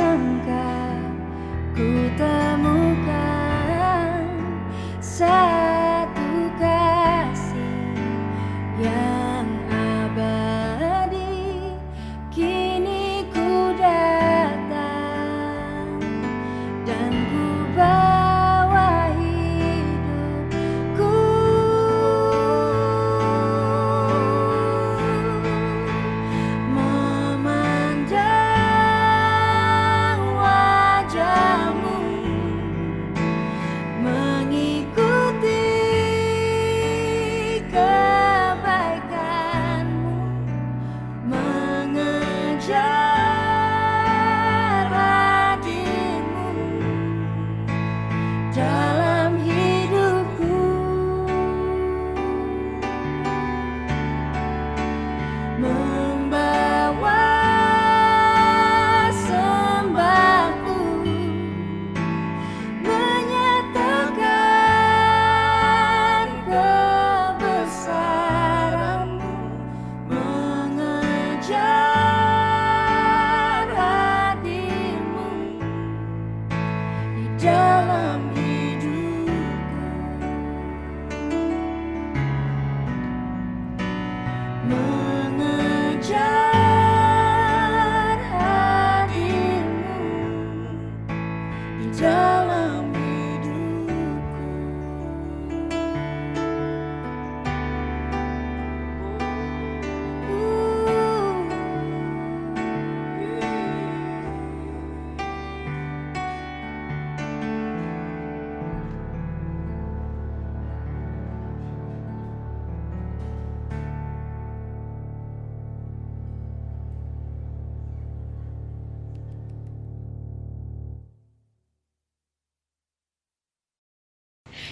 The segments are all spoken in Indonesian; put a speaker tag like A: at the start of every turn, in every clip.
A: sangka ku temukan satu kasih yang abadi. Kini ku datang dan ku bawa hidupku, memandang wajahmu, mengikuti kebaikanmu, mengejar hadirmu dalam hidupku, membawa sembahku, menyatakan kebesaranmu, mengejar hadirmu di dalam hidupku, mengejar hadirmu di dalam hidupku.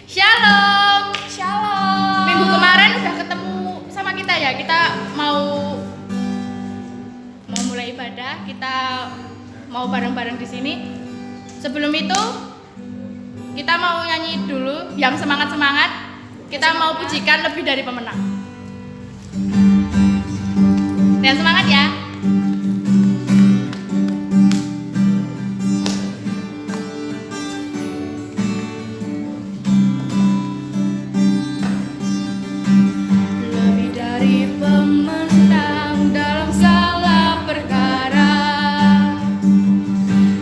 B: Shalom.
C: Shalom.
B: Minggu kemarin udah ketemu sama kita ya. Kita mau mulai ibadah. Kita mau bareng-bareng di sini. Sebelum itu kita mau nyanyi dulu yang semangat-semangat. Kita mau pujikan lebih dari pemenang. Dan semangat ya. Lebih dari pemenang dalam segala perkara,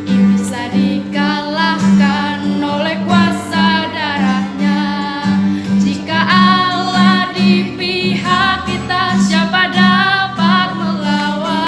B: ia bisa dikalahkan oleh kuasa darahnya. Jika Allah di pihak kita, siapa dapat melawan?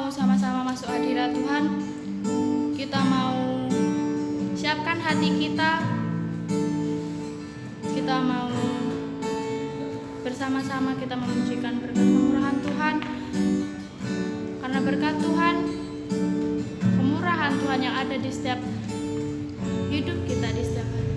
B: mau sama-sama masuk hadirat Tuhan. Kita mau siapkan hati kita. Kita mau bersama-sama kita memujikan berkat kemurahan Tuhan. Karena berkat Tuhan, kemurahan Tuhan yang ada di setiap hidup kita di setiap hari.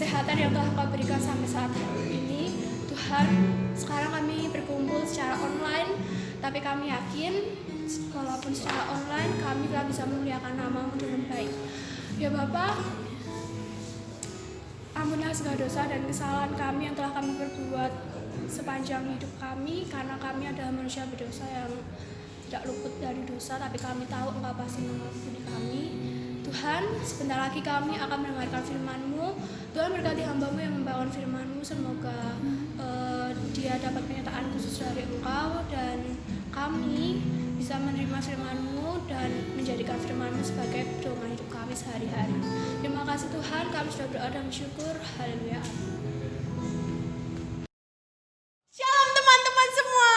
A: kesehatan yang telah Kau berikan sampai saat ini. Tuhan, sekarang kami berkumpul secara online, tapi kami yakin walaupun secara online kami telah bisa memuliakan nama-Mu dengan baik. Ya Bapa, ampunilah segala dosa dan kesalahan kami yang telah kami perbuat sepanjang hidup kami, karena kami adalah manusia berdosa yang tidak luput dari dosa, tapi kami tahu Engkau pasti mengampuni kami. Tuhan, sebentar lagi kami akan mendengarkan firman-Mu. Tuhan, berkati hamba-Mu yang membawakan firman-Mu, semoga dia dapat penyertaan khusus dari Engkau, dan kami bisa menerima firman-Mu dan menjadikan firman-Mu sebagai pedoman hidup kami sehari-hari. Terima kasih Tuhan, kami sudah berdoa dan bersyukur. Haleluya.
C: Shalom teman-teman semua,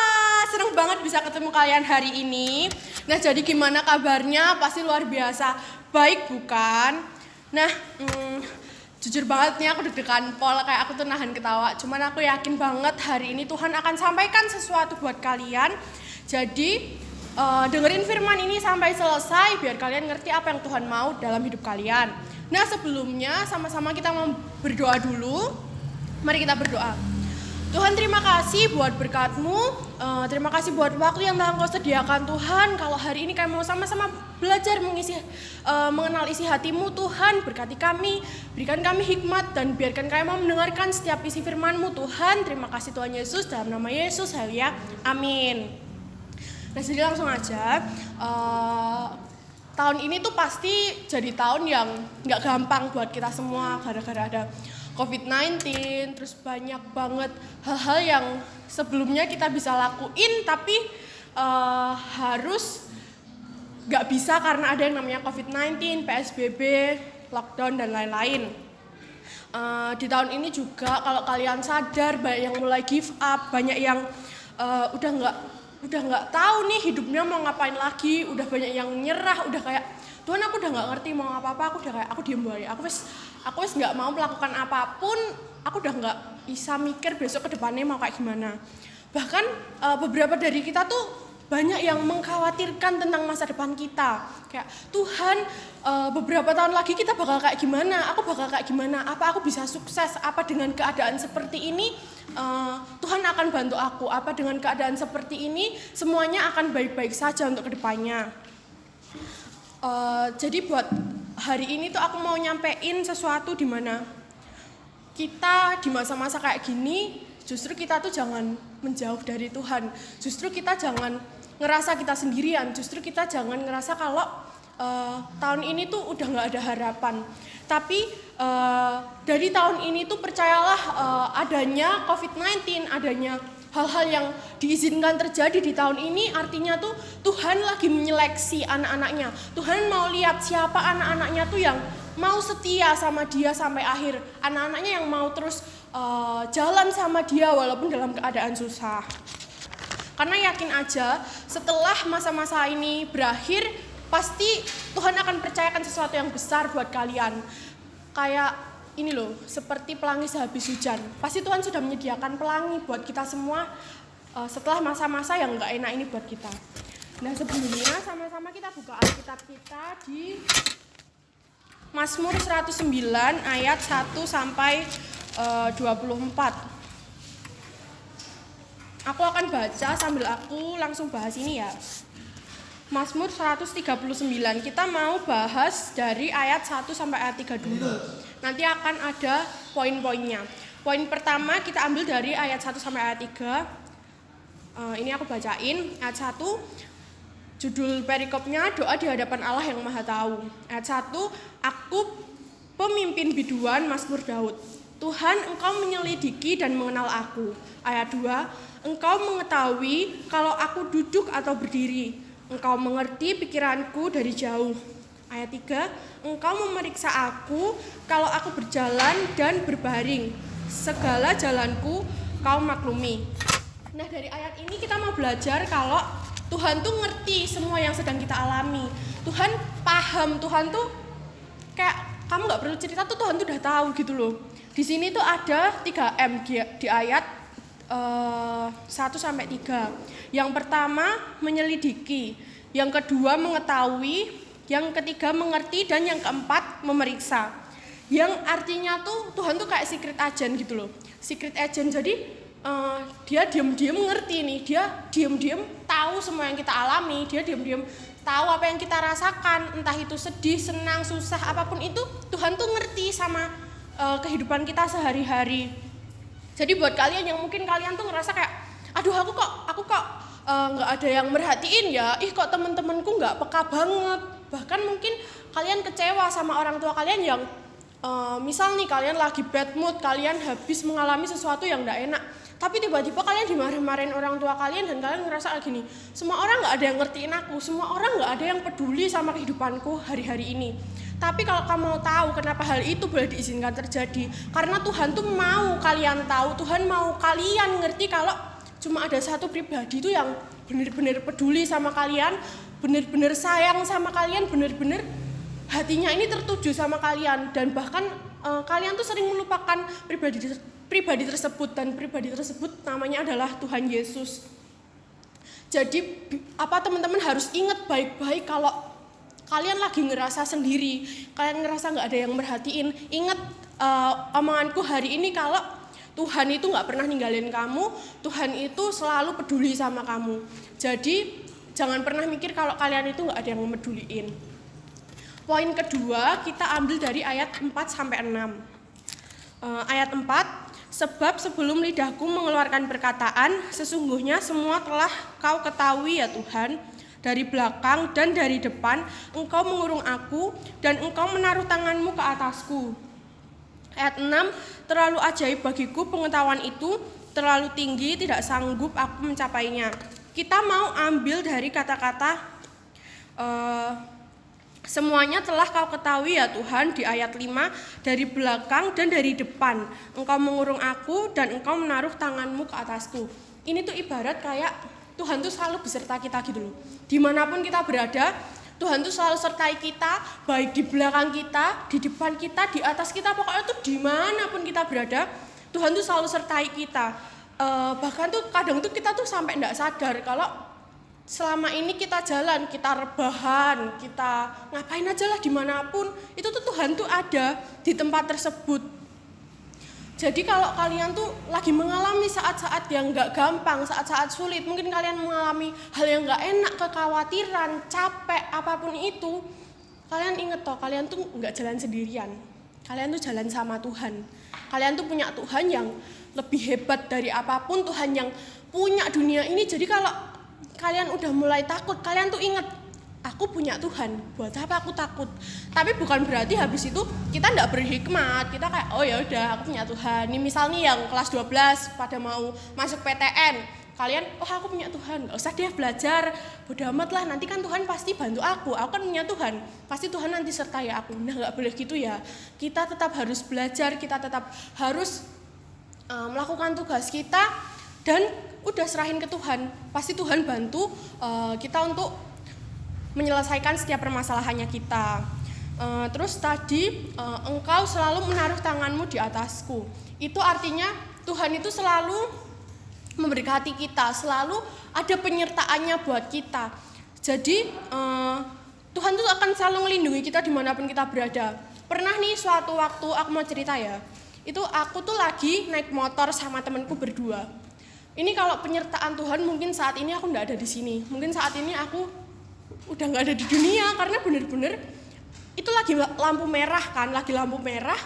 C: senang banget bisa ketemu kalian hari ini. Nah, jadi gimana kabarnya? Pasti luar biasa baik bukan? Nah, jujur banget nih aku deg-degan pol, kayak aku tuh nahan ketawa. Cuman aku yakin banget hari ini Tuhan akan sampaikan sesuatu buat kalian. Jadi dengerin firman ini sampai selesai biar kalian ngerti apa yang Tuhan mau dalam hidup kalian. Nah, sebelumnya sama-sama kita mau berdoa dulu. Mari kita berdoa. Tuhan, terima kasih buat berkat-Mu, terima kasih buat waktu yang telah Engkau sediakan Tuhan. Kalau hari ini kami mau sama-sama belajar mengenal isi hati-Mu, Tuhan, berkati kami, berikan kami hikmat, dan biarkan kami mau mendengarkan setiap isi firman-Mu, Tuhan. Terima kasih Tuhan Yesus, dalam nama Yesus, haleluya, amin. Nah, jadi langsung aja, tahun ini tuh pasti jadi tahun yang gak gampang buat kita semua, gara-gara ada COVID-19, terus banyak banget hal-hal yang sebelumnya kita bisa lakuin tapi harus gak bisa karena ada yang namanya COVID-19, PSBB, lockdown dan lain-lain. Di tahun ini juga kalau kalian sadar banyak yang mulai give up, banyak yang udah nggak tahu nih hidupnya mau ngapain lagi, udah banyak yang nyerah, udah kayak Tuhan aku udah nggak ngerti mau apa-apa, aku udah kayak aku diem aja, aku wis nggak mau melakukan apapun, aku udah nggak bisa mikir besok ke depannya mau kayak gimana. Bahkan beberapa dari kita tuh banyak yang mengkhawatirkan tentang masa depan kita, kayak Tuhan beberapa tahun lagi kita bakal kayak gimana, aku bakal kayak gimana, apa aku bisa sukses, apa dengan keadaan seperti ini Tuhan akan bantu aku, apa dengan keadaan seperti ini semuanya akan baik-baik saja untuk kedepannya. Jadi buat hari ini tuh aku mau nyampein sesuatu di mana kita di masa-masa kayak gini justru kita tuh jangan menjauh dari Tuhan, justru kita jangan ngerasa kita sendirian, justru kita jangan ngerasa kalau tahun ini tuh udah nggak ada harapan. Tapi dari tahun ini tuh percayalah adanya COVID-19, adanya hal-hal yang diizinkan terjadi di tahun ini, artinya tuh Tuhan lagi menyeleksi anak-anaknya. Tuhan mau lihat siapa anak-anaknya tuh yang mau setia sama Dia sampai akhir. Anak-anaknya yang mau terus jalan sama Dia walaupun dalam keadaan susah. Karena yakin aja setelah masa-masa ini berakhir, pasti Tuhan akan percayakan sesuatu yang besar buat kalian. Kayak ini loh, seperti pelangi sehabis hujan. Pasti Tuhan sudah menyediakan pelangi buat kita semua setelah masa-masa yang gak enak ini buat kita. Nah, sebelumnya sama-sama kita buka Alkitab kita di Mazmur 109 ayat 1 sampai 24. Aku akan baca sambil aku langsung bahas ini ya. Mazmur 139, kita mau bahas dari ayat 1 sampai ayat 3 dulu. Nanti akan ada poin-poinnya. Poin pertama kita ambil dari ayat 1 sampai ayat 3. Ini aku bacain. Ayat 1, judul perikopnya doa di hadapan Allah yang Maha Tahu. Ayat 1, aku pemimpin biduan Mazmur Daud. Tuhan, Engkau menyelidiki dan mengenal aku. Ayat 2, Engkau mengetahui kalau aku duduk atau berdiri. Engkau mengerti pikiranku dari jauh. Ayat 3, Engkau memeriksa aku kalau aku berjalan dan berbaring. Segala jalanku Kau maklumi. Nah, dari ayat ini kita mau belajar kalau Tuhan tuh ngerti semua yang sedang kita alami. Tuhan paham, Tuhan tuh kayak kamu gak perlu cerita tuh Tuhan tuh udah tahu gitu loh. Di sini tuh ada 3M di ayat 1 sampai 3. Yang pertama menyelidiki, yang kedua mengetahui, yang ketiga mengerti, dan yang keempat memeriksa. Yang artinya tuh Tuhan tuh kayak secret agent gitu loh. Secret agent, jadi dia diam-diam ngerti nih, dia diam-diam tahu tahu semua yang kita alami, dia diam-diam tahu apa yang kita rasakan, entah itu sedih, senang, susah, apapun itu Tuhan tuh ngerti sama kehidupan kita sehari-hari. Jadi buat kalian yang mungkin kalian tuh ngerasa kayak, aduh aku kok nggak ada yang merhatiin ya, kok temen-temenku nggak peka banget. Bahkan mungkin kalian kecewa sama orang tua kalian yang misal nih kalian lagi bad mood, kalian habis mengalami sesuatu yang nggak enak, tapi tiba-tiba kalian dimarah-marahin orang tua kalian dan kalian ngerasa gini, semua orang nggak ada yang ngertiin aku, semua orang nggak ada yang peduli sama kehidupanku hari-hari ini. Tapi kalau kamu mau tahu kenapa hal itu boleh diizinkan terjadi, karena Tuhan tuh mau kalian tahu, Tuhan mau kalian ngerti kalau cuma ada satu pribadi itu yang benar-benar peduli sama kalian, benar-benar sayang sama kalian, benar-benar hatinya ini tertuju sama kalian. Dan bahkan kalian tuh sering melupakan pribadi tersebut, dan pribadi tersebut namanya adalah Tuhan Yesus. Jadi teman-teman harus ingat baik-baik kalau kalian lagi ngerasa sendiri, kalian ngerasa nggak ada yang merhatiin, ingat omonganku hari ini kalau Tuhan itu nggak pernah ninggalin kamu, Tuhan itu selalu peduli sama kamu. Jadi jangan pernah mikir kalau kalian itu nggak ada yang memeduliin. Poin kedua kita ambil dari ayat 4-6. Ayat 4, sebab sebelum lidahku mengeluarkan perkataan, sesungguhnya semua telah kau ketahui ya Tuhan. Dari belakang dan dari depan, engkau mengurung aku dan engkau menaruh tanganmu ke atasku. Ayat 6, terlalu ajaib bagiku pengetahuan itu, terlalu tinggi tidak sanggup aku mencapainya. Kita mau ambil dari kata-kata semuanya telah kau ketahui ya Tuhan di ayat 5, dari belakang dan dari depan. Engkau mengurung aku dan engkau menaruh tanganmu ke atasku. Ini tuh ibarat kayak Tuhan tuh selalu beserta kita gitu loh. Dimanapun kita berada, Tuhan tuh selalu sertai kita, baik di belakang kita, di depan kita, di atas kita, pokoknya tuh dimanapun kita berada, Tuhan tuh selalu sertai kita. Bahkan tuh kadang tuh kita tuh sampai nggak sadar kalau selama ini kita jalan, kita rebahan, kita ngapain aja lah dimanapun, itu tuh Tuhan tuh ada di tempat tersebut. Jadi kalau kalian tuh lagi mengalami saat-saat yang gak gampang, saat-saat sulit, mungkin kalian mengalami hal yang gak enak, kekhawatiran, capek, apapun itu, kalian inget toh, kalian tuh gak jalan sendirian. Kalian tuh jalan sama Tuhan. Kalian tuh punya Tuhan yang lebih hebat dari apapun, Tuhan yang punya dunia ini. Jadi kalau kalian udah mulai takut, kalian tuh inget, aku punya Tuhan, buat apa aku takut? Tapi bukan berarti habis itu kita enggak berhikmat, kita kayak oh ya udah aku punya Tuhan. Nih misal nih yang kelas 12 pada mau masuk PTN, kalian aku punya Tuhan, enggak usah dia belajar, bodo amat lah, nanti kan Tuhan pasti bantu aku kan punya Tuhan, pasti Tuhan nanti sertai aku. Nah enggak boleh gitu ya, kita tetap harus belajar, kita tetap harus melakukan tugas kita dan udah serahin ke Tuhan, pasti Tuhan bantu kita untuk menyelesaikan setiap permasalahannya kita. Terus tadi engkau selalu menaruh tanganmu di atasku. Itu artinya Tuhan itu selalu memberkati kita, selalu ada penyertaannya buat kita. Jadi Tuhan tuh akan selalu melindungi kita dimanapun kita berada. Pernah nih suatu waktu aku mau cerita ya, itu aku tuh lagi naik motor sama temanku berdua. Ini kalau penyertaan Tuhan mungkin saat ini aku nggak ada di sini, mungkin saat ini aku udah nggak ada di dunia, karena bener-bener itu lagi lampu merah kan, lagi lampu merah.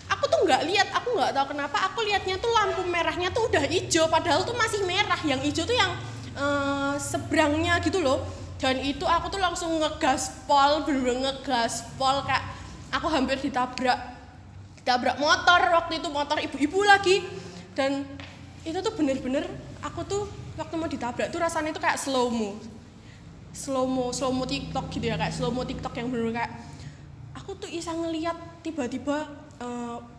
C: Aku tuh nggak lihat, aku nggak tahu kenapa aku lihatnya tuh lampu merahnya tuh udah hijau, padahal tuh masih merah. Yang hijau tuh yang seberangnya gitu loh. Dan itu aku tuh langsung ngegaspol, bener-bener ngegaspol, kayak aku hampir ditabrak motor waktu itu, motor ibu-ibu lagi. Dan itu tuh bener-bener aku tuh waktu mau ditabrak tuh rasanya tuh kayak slow mo TikTok gitu ya, kayak slow mo TikTok yang bener kayak aku tuh bisa ngelihat tiba-tiba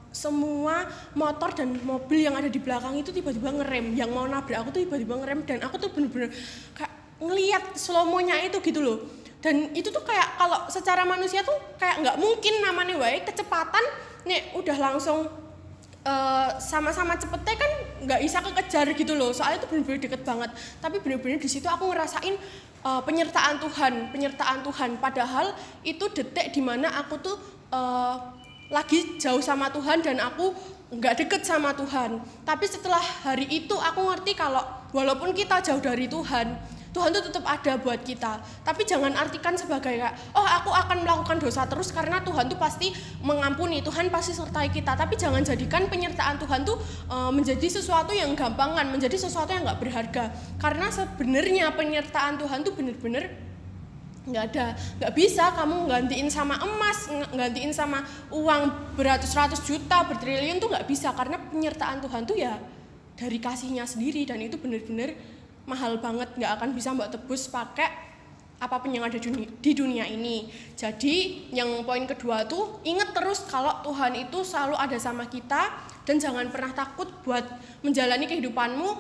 C: semua motor dan mobil yang ada di belakang itu tiba-tiba ngerem, yang mau nabrak aku tuh tiba-tiba ngerem, dan aku tuh bener-bener kayak ngelihat slow mo-nya itu gitu loh. Dan itu tuh kayak kalau secara manusia tuh kayak nggak mungkin namanya wae kecepatan nih udah langsung sama-sama cepetnya kan nggak bisa kekejar gitu loh, soalnya itu bener-bener deket banget. Tapi bener-bener di situ aku ngerasain penyertaan Tuhan. Padahal itu detik dimana aku tuh lagi jauh sama Tuhan dan aku nggak deket sama Tuhan. Tapi setelah hari itu aku ngerti kalau walaupun kita jauh dari Tuhan, Tuhan tuh tetap ada buat kita. Tapi jangan artikan sebagai kayak, oh aku akan melakukan dosa terus karena Tuhan tuh pasti mengampuni, Tuhan pasti sertai kita. Tapi jangan jadikan penyertaan Tuhan tuh menjadi sesuatu yang gampangan, menjadi sesuatu yang gak berharga. Karena sebenarnya penyertaan Tuhan tuh bener-bener nggak bisa kamu gantiin sama emas, gantiin sama uang beratus-ratus juta, bertriliun tuh nggak bisa, karena penyertaan Tuhan tuh ya dari kasihnya sendiri, dan itu bener-bener mahal banget, nggak akan bisa mbak tebus pakai apapun yang ada di dunia ini. Jadi yang poin kedua tuh ingat terus kalau Tuhan itu selalu ada sama kita, dan jangan pernah takut buat menjalani kehidupanmu,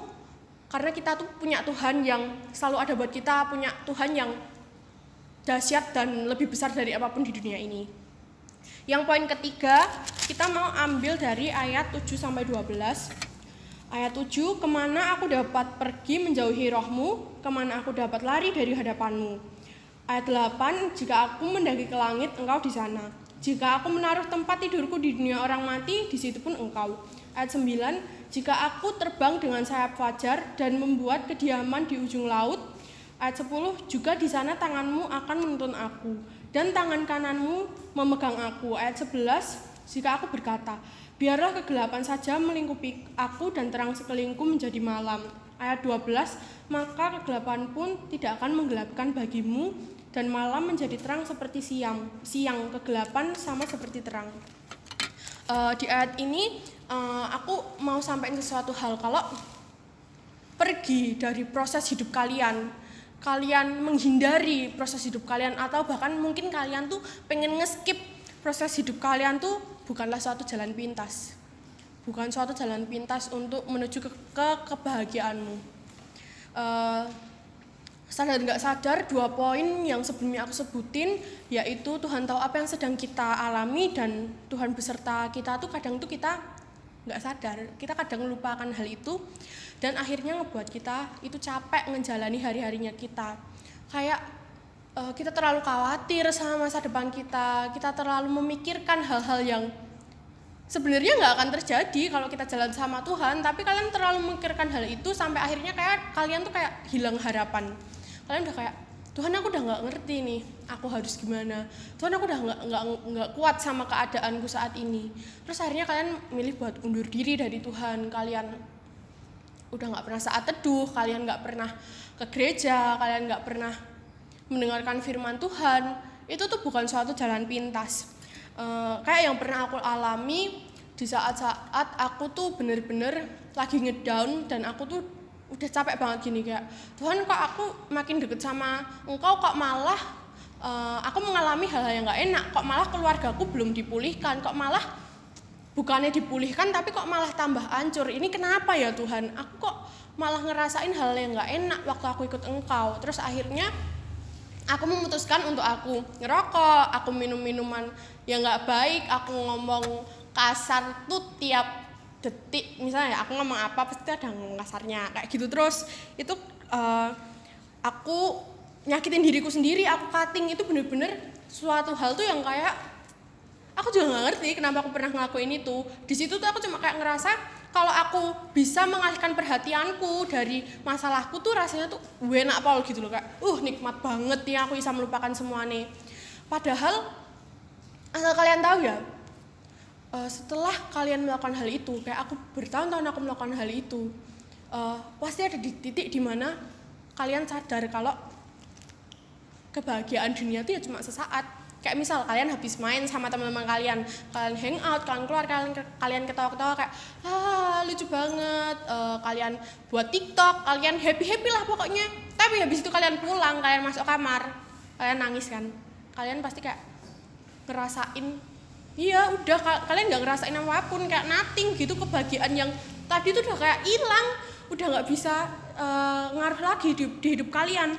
C: karena kita tuh punya Tuhan yang selalu ada buat kita, punya Tuhan yang dahsyat dan lebih besar dari apapun di dunia ini. Yang poin ketiga, kita mau ambil dari ayat 7-12. Ayat 7, kemana aku dapat pergi menjauhi rohmu, kemana aku dapat lari dari hadapanmu. Ayat 8, jika aku mendaki ke langit, engkau di sana. Jika aku menaruh tempat tidurku di dunia orang mati, di situ pun engkau. Ayat 9, jika aku terbang dengan sayap fajar dan membuat kediaman di ujung laut. Ayat 10, juga di sana tanganmu akan menuntun aku, dan tangan kananmu memegang aku. Ayat 11, jika aku berkata, biarlah kegelapan saja melingkupi aku dan terang sekelilingku menjadi malam. Ayat 12, maka kegelapan pun tidak akan menggelapkan bagimu, dan malam menjadi terang seperti siang. Siang, kegelapan sama seperti terang. Di ayat ini aku mau sampaikan sesuatu hal, kalau pergi dari proses hidup kalian menghindari proses hidup kalian, atau bahkan mungkin kalian tuh pengen ngeskip proses hidup kalian tuh, bukanlah suatu jalan pintas. Bukan suatu jalan pintas untuk menuju ke kebahagiaanmu. Sadar nggak sadar, 2 poin yang sebelumnya aku sebutin, yaitu Tuhan tahu apa yang sedang kita alami, dan Tuhan beserta kita tuh kadang tuh kita nggak sadar, kita kadang melupakan hal itu, dan akhirnya ngebuat kita itu capek menjalani hari-harinya kita. Kayak kita terlalu khawatir sama masa depan kita terlalu memikirkan hal-hal yang sebenarnya nggak akan terjadi kalau kita jalan sama Tuhan, tapi kalian terlalu memikirkan hal itu sampai akhirnya kayak kalian tuh kayak hilang harapan. Kalian udah kayak, Tuhan aku udah nggak ngerti nih, aku harus gimana. Tuhan aku udah nggak kuat sama keadaanku saat ini. Terus akhirnya kalian milih buat undur diri dari Tuhan. Kalian udah nggak pernah saat teduh, kalian nggak pernah ke gereja, kalian nggak pernah mendengarkan firman Tuhan. Itu tuh bukan suatu jalan pintas. Kayak yang pernah aku alami di saat-saat aku tuh bener-bener lagi ngedown, dan aku tuh udah capek banget gini, kayak Tuhan kok aku makin deket sama engkau kok malah aku mengalami hal-hal yang gak enak, kok malah keluargaku belum dipulihkan, kok malah bukannya dipulihkan tapi kok malah tambah hancur. Ini kenapa ya Tuhan, aku kok malah ngerasain hal yang gak enak waktu aku ikut engkau. Terus akhirnya aku memutuskan untuk aku ngerokok, aku minum minuman yang gak baik, aku ngomong kasar tuh tiap detik. Misalnya aku ngomong apa pasti ada ngomong kasarnya kayak gitu. Terus itu aku nyakitin diriku sendiri, aku cutting. Itu bener-bener suatu hal tuh yang kayak aku juga nggak ngerti kenapa aku pernah ngelakuin itu. Di situ tuh aku cuma kayak ngerasa kalau aku bisa mengalihkan perhatianku dari masalahku tuh rasanya tuh enak pol gitu loh, kayak nikmat banget nih aku bisa melupakan semuanya. Padahal asal kalian tahu ya, setelah kalian melakukan hal itu, kayak aku bertahun-tahun aku melakukan hal itu, pasti ada di titik dimana kalian sadar kalau kebahagiaan dunia itu ya cuma sesaat. Kayak misal kalian habis main sama teman-teman kalian hangout, kalian keluar, kalian ketawa-ketawa kayak lucu banget, kalian buat TikTok, kalian happy lah pokoknya. Tapi habis itu kalian pulang, kalian masuk kamar, kalian nangis kan, kalian pasti kayak ngerasain, iya udah kalian nggak ngerasain apapun, kayak nothing gitu. Kebahagiaan yang tadi tuh udah kayak hilang, udah nggak bisa ngaruh lagi di hidup kalian.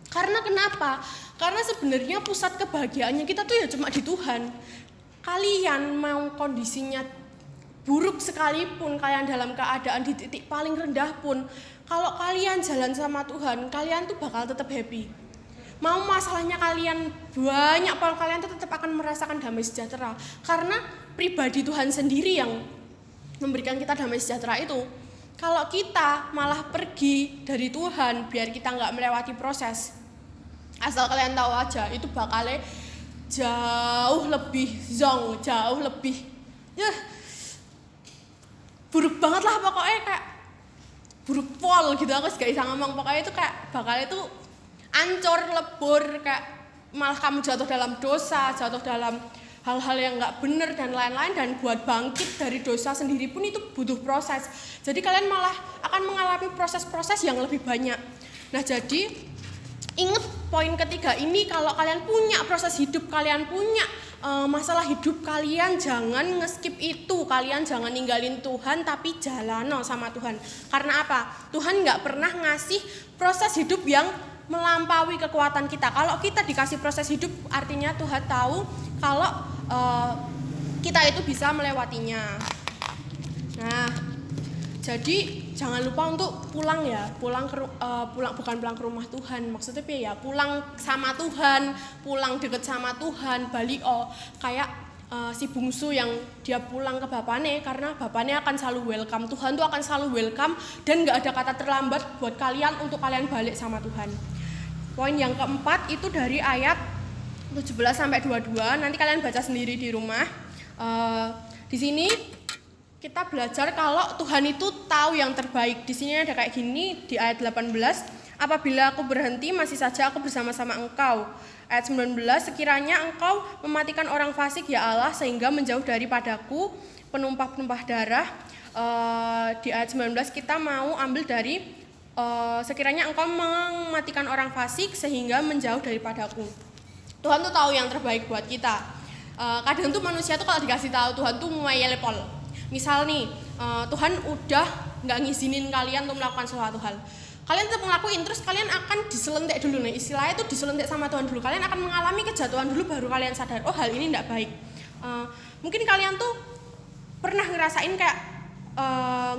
C: Karena kenapa? Karena sebenarnya pusat kebahagiaannya kita tuh ya cuma di Tuhan. Kalian mau kondisinya buruk sekalipun, kalian dalam keadaan di titik paling rendah pun, kalau kalian jalan sama Tuhan, kalian tuh bakal tetap happy. Mau masalahnya kalian banyak, kalau kalian tuh tetap akan merasakan damai sejahtera. Karena pribadi Tuhan sendiri yang memberikan kita damai sejahtera itu. kalau kita malah pergi dari Tuhan biar kita nggak melewati proses, asal kalian tahu aja itu bakalnya jauh lebih zong, jauh lebih buruk banget lah pokoknya, kayak buruk pol gitu. Aku gak bisa ngomong, pokoknya itu kayak bakalnya itu ancur, lebur, kayak malah kamu jatuh dalam dosa, jatuh dalam hal-hal yang nggak benar dan lain-lain. Dan buat bangkit dari dosa sendiri pun itu butuh proses. Jadi kalian malah akan mengalami proses-proses yang lebih banyak. Nah jadi ingat poin ketiga ini, kalau kalian punya proses hidup, kalian punya masalah hidup, kalian jangan ngeskip itu. Kalian jangan ninggalin Tuhan tapi jalano sama Tuhan. Karena apa? Tuhan nggak pernah ngasih proses hidup yang melampaui kekuatan kita. Kalau kita dikasih proses hidup, artinya Tuhan tahu kalau kita itu bisa melewatinya. Nah, jadi jangan lupa untuk pulang ya, pulang bukan pulang ke rumah Tuhan, maksudnya ya pulang sama Tuhan, pulang deket sama Tuhan, balik kayak si bungsu yang dia pulang ke bapaknya, karena bapaknya akan selalu welcome, Tuhan tuh akan selalu welcome dan nggak ada kata terlambat buat kalian untuk kalian balik sama Tuhan. Poin yang keempat itu dari ayat 17 sampai 22, nanti kalian baca sendiri di rumah. Di sini kita belajar kalau Tuhan itu tahu yang terbaik. Di sini ada kayak gini di ayat 18, apabila aku berhenti masih saja aku bersama-sama engkau. Ayat 19, sekiranya engkau mematikan orang fasik ya Allah sehingga menjauh daripadaku penumpah-penumpah darah. Di ayat 19 kita mau ambil dari sekiranya engkau mematikan orang fasik sehingga menjauh daripadaku. Tuhan tuh tahu yang terbaik buat kita. Kadang tuh manusia tuh kalau dikasih tahu Tuhan tuh meyelepol. Misal nih, Tuhan udah nggak ngizinin kalian untuk melakukan suatu hal, kalian tetap ngelakuin, terus kalian akan diselentik dulu nih, istilahnya tuh diselentik sama Tuhan dulu. Kalian akan mengalami kejatuhan dulu, baru kalian sadar, oh hal ini nggak baik. Mungkin kalian tuh pernah ngerasain kayak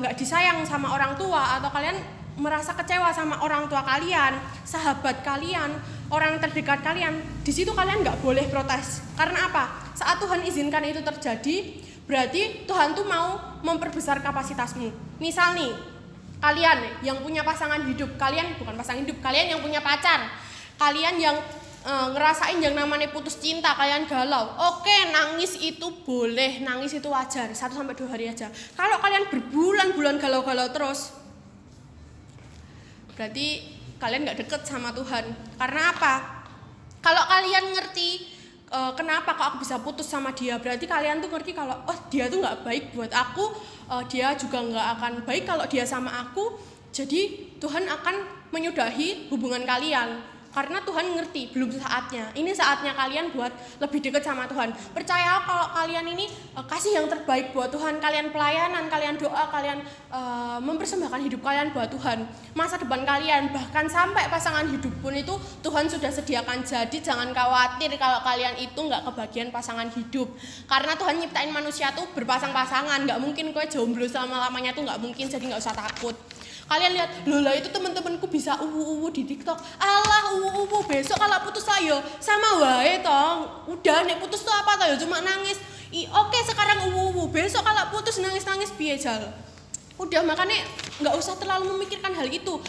C: nggak disayang sama orang tua, atau kalian merasa kecewa sama orang tua kalian, sahabat kalian, orang terdekat kalian. Di situ kalian nggak boleh protes. Karena apa? Saat Tuhan izinkan itu terjadi, berarti Tuhan tuh mau memperbesar kapasitasmu. Misal nih, kalian yang punya pasangan hidup, kalian yang punya pacar, kalian yang ngerasain yang namanya putus cinta, kalian galau. Oke, nangis itu boleh, nangis itu wajar, 1-2 hari aja. Kalau kalian berbulan-bulan galau-galau terus, berarti kalian gak deket sama Tuhan. Karena apa? Kalau kalian ngerti kenapa kok aku bisa putus sama dia, berarti kalian tuh ngerti kalau dia tuh gak baik buat aku, dia juga gak akan baik kalau dia sama aku. Jadi Tuhan akan menyudahi hubungan kalian. Karena Tuhan ngerti belum saatnya. Ini saatnya kalian buat lebih dekat sama Tuhan. Percaya kalau kalian ini kasih yang terbaik buat Tuhan, kalian pelayanan, kalian doa, kalian mempersembahkan hidup kalian buat Tuhan. Masa depan kalian, bahkan sampai pasangan hidup pun itu Tuhan sudah sediakan. Jadi jangan khawatir kalau kalian itu nggak kebagian pasangan hidup. Karena Tuhan nyiptain manusia tuh berpasang-pasangan. Nggak mungkin kowe jomblo selama-lamanya tuh nggak mungkin. Jadi nggak usah takut. Kalian lihat, lola itu teman-temanku bisa di TikTok. Alah besok kalau putus ayo sama wae tong. Udah nek putus tuh apa toh, cuma nangis. Oke sekarang besok kalau putus nangis-nangis piye jal. Udah, makanya nggak usah terlalu memikirkan hal itu.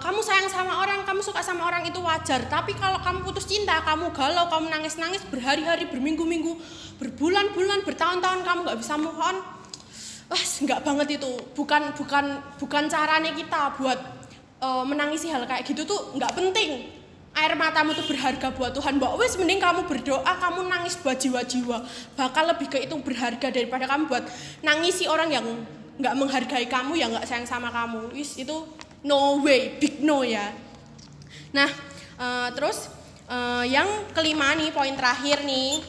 C: Kamu sayang sama orang, kamu suka sama orang itu wajar. Tapi kalau kamu putus cinta, kamu galau, kamu nangis-nangis berhari-hari, berminggu-minggu, berbulan-bulan, bertahun-tahun kamu nggak bisa move on. Enggak banget itu, bukan caranya kita buat menangisi hal kayak gitu tuh nggak penting. Air matamu tuh berharga buat Tuhan. Wes mending kamu berdoa, kamu nangis buat jiwa-jiwa. Bakal lebih ke itu berharga daripada kamu buat nangisi orang yang nggak menghargai kamu, yang nggak sayang sama kamu. Wis itu no way, big no ya. Nah terus yang kelima nih, poin terakhir nih,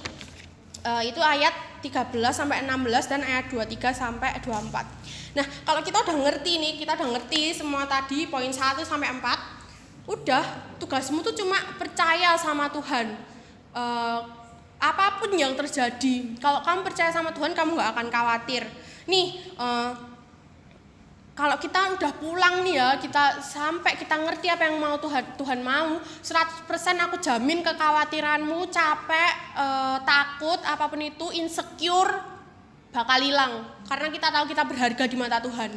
C: itu ayat 13 sampai 16 dan ayat 23 sampai 24. Nah, kalau kita udah ngerti semua tadi poin 1 sampai 4, udah tugasmu tuh cuma percaya sama Tuhan. Apapun yang terjadi, kalau kamu percaya sama Tuhan, kamu gak akan khawatir. Nih, kalau kita udah pulang nih ya, kita ngerti apa yang mau Tuhan mau, 100% aku jamin kekhawatiranmu, capek, takut, apapun itu, insecure bakal hilang. Karena kita tahu kita berharga di mata Tuhan.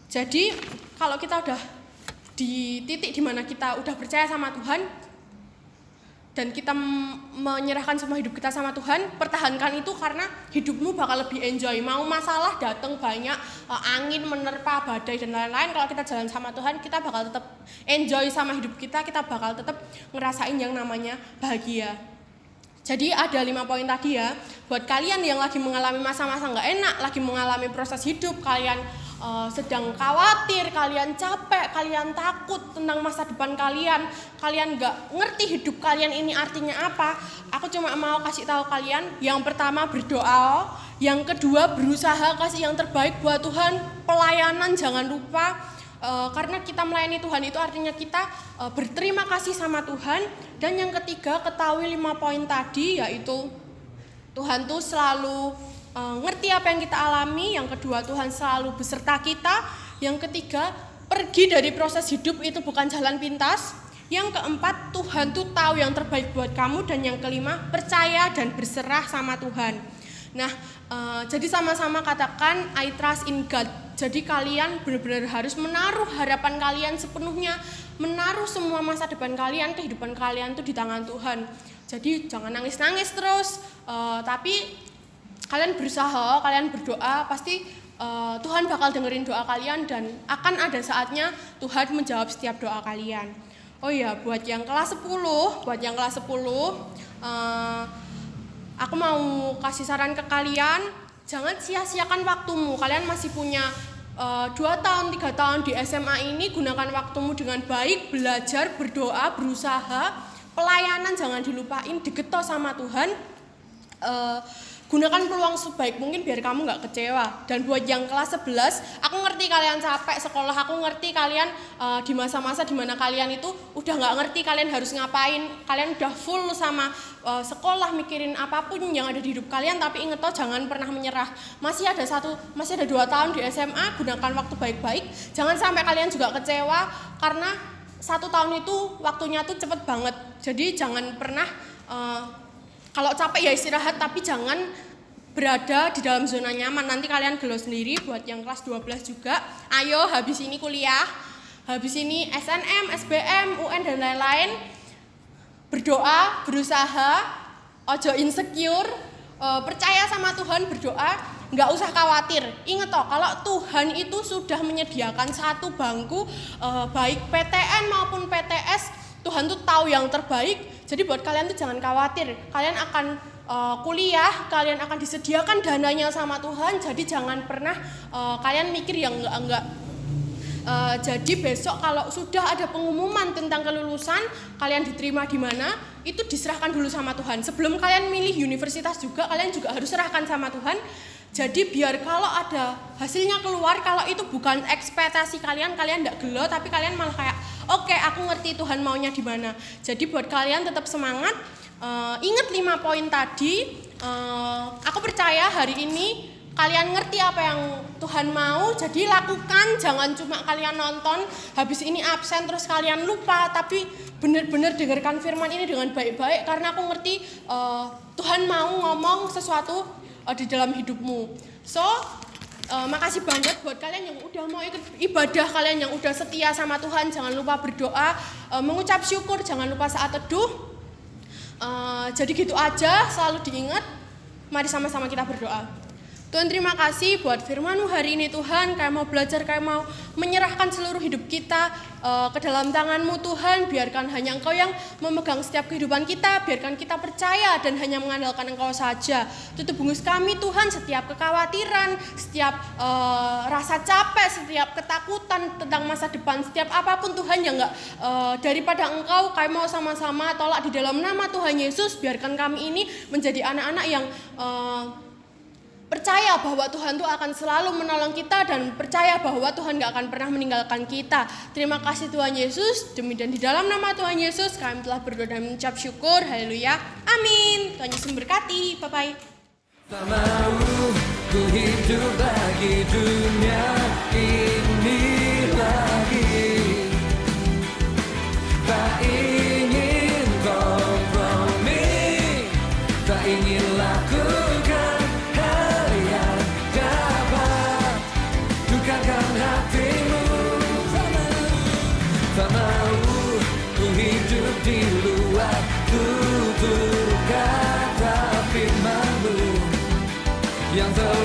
C: Jadi kalau kita udah di titik dimana kita udah percaya sama Tuhan dan kita menyerahkan semua hidup kita sama Tuhan, pertahankan itu karena hidupmu bakal lebih enjoy. Mau masalah datang banyak, angin menerpa, badai dan lain-lain, kalau kita jalan sama Tuhan, kita bakal tetap enjoy sama hidup kita bakal tetap ngerasain yang namanya bahagia. Jadi ada 5 poin tadi ya, buat kalian yang lagi mengalami masa-masa gak enak, lagi mengalami proses hidup, kalian sedang khawatir, kalian capek, kalian takut tentang masa depan kalian gak ngerti hidup kalian ini artinya apa. Aku cuma mau kasih tahu kalian, yang pertama berdoa, yang kedua berusaha kasih yang terbaik buat Tuhan, pelayanan jangan lupa, karena kita melayani Tuhan itu artinya kita berterima kasih sama Tuhan. Dan yang ketiga, ketahui 5 poin tadi, yaitu Tuhan tuh selalu ngerti apa yang kita alami. Yang kedua, Tuhan selalu beserta kita. Yang ketiga, pergi dari proses hidup itu bukan jalan pintas. Yang keempat, Tuhan tuh tahu yang terbaik buat kamu. Dan yang kelima, percaya dan berserah sama Tuhan. Nah, jadi sama-sama katakan I trust in God. Jadi kalian benar-benar harus menaruh harapan kalian sepenuhnya, menaruh semua masa depan kalian, kehidupan kalian tuh di tangan Tuhan. Jadi jangan nangis-nangis terus, tapi kalian berusaha, kalian berdoa, pasti Tuhan bakal dengerin doa kalian dan akan ada saatnya Tuhan menjawab setiap doa kalian. Oh iya, buat yang kelas 10, aku mau kasih saran ke kalian, jangan sia-siakan waktumu. Kalian masih punya 2 tahun, 3 tahun di SMA ini, gunakan waktumu dengan baik, belajar, berdoa, berusaha, pelayanan jangan dilupain, diketok sama Tuhan. Gunakan peluang sebaik mungkin biar kamu gak kecewa. Dan buat yang kelas 11, aku ngerti kalian capek sekolah, aku ngerti kalian di masa-masa dimana kalian itu udah gak ngerti kalian harus ngapain. Kalian udah full sama sekolah, mikirin apapun yang ada di hidup kalian, tapi inget toh jangan pernah menyerah. Masih ada 2 tahun di SMA, gunakan waktu baik-baik. Jangan sampai kalian juga kecewa, karena 1 tahun itu waktunya tuh cepet banget. Jadi jangan pernah kalau capek ya istirahat, tapi jangan berada di dalam zona nyaman. Nanti kalian gelo sendiri. Buat yang kelas 12 juga, ayo habis ini kuliah, habis ini SNM, SBM, UN dan lain-lain. Berdoa, berusaha, ojo insecure, percaya sama Tuhan, berdoa, nggak usah khawatir. Ingat toh, kalau Tuhan itu sudah menyediakan satu bangku, baik PTN maupun PTS, Tuhan tuh tahu yang terbaik. Jadi buat kalian tuh jangan khawatir, kalian akan kuliah, kalian akan disediakan dananya sama Tuhan. Jadi jangan pernah kalian mikir yang enggak. Jadi besok kalau sudah ada pengumuman tentang kelulusan, kalian diterima di mana, itu diserahkan dulu sama Tuhan. Sebelum kalian milih universitas juga, kalian juga harus serahkan sama Tuhan. Jadi biar kalau ada hasilnya keluar, kalau itu bukan ekspektasi kalian enggak gelo, tapi kalian malah kayak oke, aku ngerti Tuhan maunya di mana. Jadi buat kalian tetap semangat. Ingat 5 poin tadi. Aku percaya hari ini kalian ngerti apa yang Tuhan mau. Jadi lakukan, jangan cuma kalian nonton, habis ini absen terus kalian lupa. Tapi benar-benar dengarkan firman ini dengan baik-baik, karena aku ngerti Tuhan mau ngomong sesuatu di dalam hidupmu. So, makasih banget buat kalian yang udah mau ikut ibadah, kalian yang udah setia sama Tuhan. Jangan lupa berdoa, mengucap syukur, jangan lupa saat teduh. Jadi gitu aja, selalu diingat. Mari sama-sama kita berdoa. Tuhan, terima kasih buat firman-Mu hari ini Tuhan. Kami mau belajar, kami mau menyerahkan seluruh hidup kita ke dalam tangan-Mu Tuhan. Biarkan hanya Engkau yang memegang setiap kehidupan kita. Biarkan kita percaya dan hanya mengandalkan Engkau saja. Tutup bungkus kami Tuhan, setiap kekhawatiran, setiap rasa capek, setiap ketakutan tentang masa depan, setiap apapun Tuhan yang enggak daripada Engkau, kami mau sama-sama tolak di dalam nama Tuhan Yesus. Biarkan kami ini menjadi anak-anak yang percaya bahwa Tuhan itu akan selalu menolong kita, dan percaya bahwa Tuhan gak akan pernah meninggalkan kita. Terima kasih Tuhan Yesus. Demi dan di dalam nama Tuhan Yesus kami telah berdoa dan mengucap syukur. Haleluya. Amin. Tuhan Yesus memberkati. Bye-bye.
D: Tak mau ku hidup lagi dunia ini lagi. Tak ingin kompromi, tak ingin lakukan hal yang dapat duka yang telah